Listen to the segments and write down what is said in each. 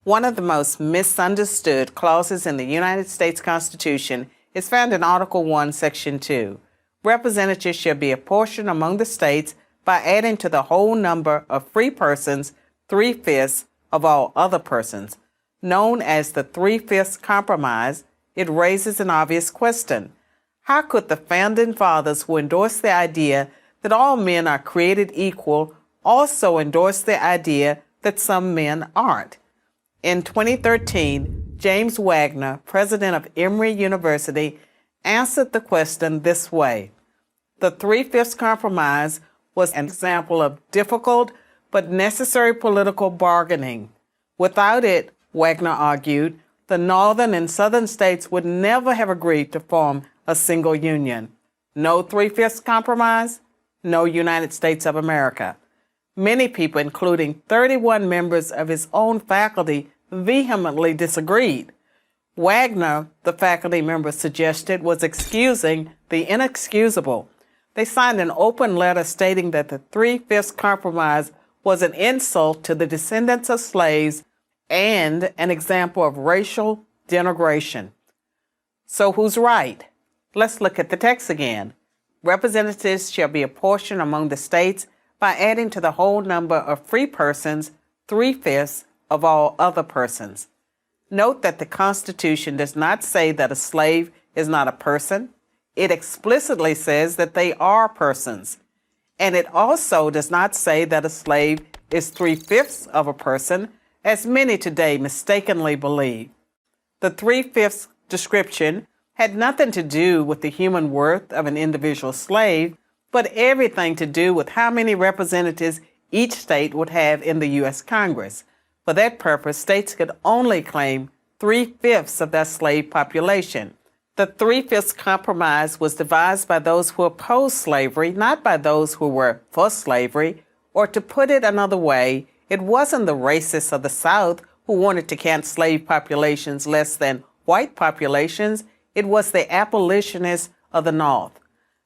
One of the most misunderstood clauses in the United States Constitution is found in Article 1, Section 2. Representatives shall be apportioned among the states by adding to the whole number of free persons 3/5 of all other persons. Known as the 3/5 Compromise, it raises an obvious question. How could the Founding Fathers, who endorsed the idea that all men are created equal, also endorse the idea that some men aren't? In 2013, James Wagner, president of Emory University, answered the question this way. The 3/5 Compromise was an example of difficult but necessary political bargaining. Without it, Wagner argued, the northern and southern states would never have agreed to form a single union. No 3/5 Compromise, no United States of America. Many people, including 31 members of his own faculty, vehemently disagreed. Wagner, the faculty member suggested, was excusing the inexcusable. They signed an open letter stating that the 3/5 Compromise was an insult to the descendants of slaves and an example of racial denigration. So who's right? Let's look at the text again. Representatives shall be apportioned among the states by adding to the whole number of free persons 3/5 of all other persons. Note that the Constitution does not say that a slave is not a person. It explicitly says that they are persons. And it also does not say that a slave is 3/5 of a person, as many today mistakenly believe. The 3/5 description had nothing to do with the human worth of an individual slave, but everything to do with how many representatives each state would have in the U.S. Congress. For that purpose, states could only claim 3/5 of their slave population. The 3/5 Compromise was devised by those who opposed slavery, not by those who were for slavery. Or to put it another way, it wasn't the racists of the South who wanted to count slave populations less than white populations. It was the abolitionists of the North.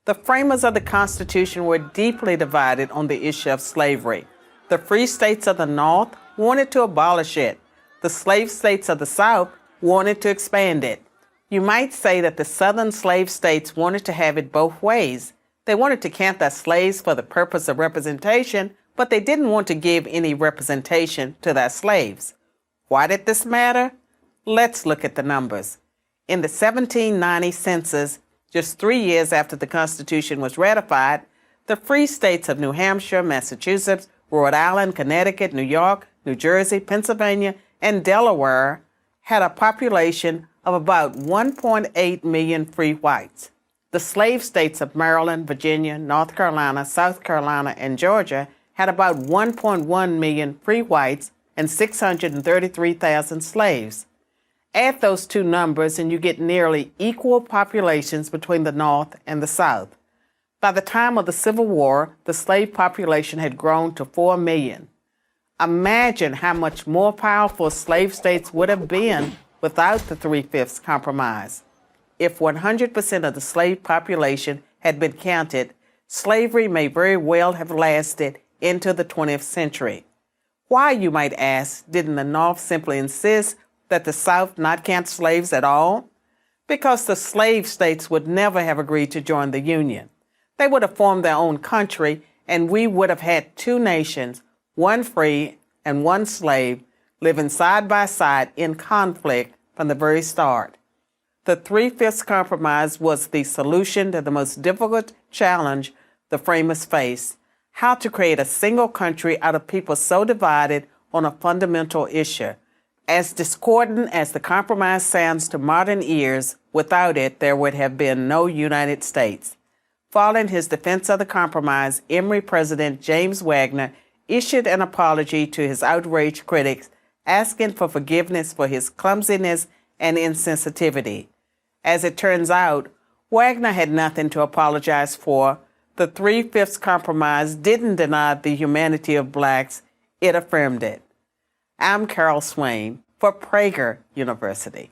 The framers of the Constitution were deeply divided on the issue of slavery. The free states of the North wanted to abolish it. The slave states of the South wanted to expand it. You might say that the southern slave states wanted to have it both ways. They wanted to count their slaves for the purpose of representation, but they didn't want to give any representation to their slaves. Why did this matter? Let's look at the numbers. In the 1790 census, just 3 years after the Constitution was ratified, the free states of New Hampshire, Massachusetts, Rhode Island, Connecticut, New York, New Jersey, Pennsylvania, and Delaware had a population of about 1.8 million free whites. The slave states of Maryland, Virginia, North Carolina, South Carolina, and Georgia had about 1.1 million free whites and 633,000 slaves. Add those two numbers and you get nearly equal populations between the North and the South. By the time of the Civil War, the slave population had grown to 4 million. Imagine how much more powerful slave states would have been without the 3/5 Compromise. If 100% of the slave population had been counted, slavery may very well have lasted into the 20th century. Why, you might ask, didn't the North simply insist that the South not count slaves at all? Because the slave states would never have agreed to join the Union. They would have formed their own country, and we would have had two nations, one free and one slave, living side by side in conflict from the very start. The 3/5 Compromise was the solution to the most difficult challenge the framers faced: how to create a single country out of people so divided on a fundamental issue. As discordant as the Compromise sounds to modern ears, without it, there would have been no United States. Following his defense of the Compromise, Emory President James Wagner issued an apology to his outraged critics, asking for forgiveness for his clumsiness and insensitivity. As it turns out, Wagner had nothing to apologize for. The 3/5 Compromise didn't deny the humanity of blacks, it affirmed it. I'm Carol Swain for Prager University.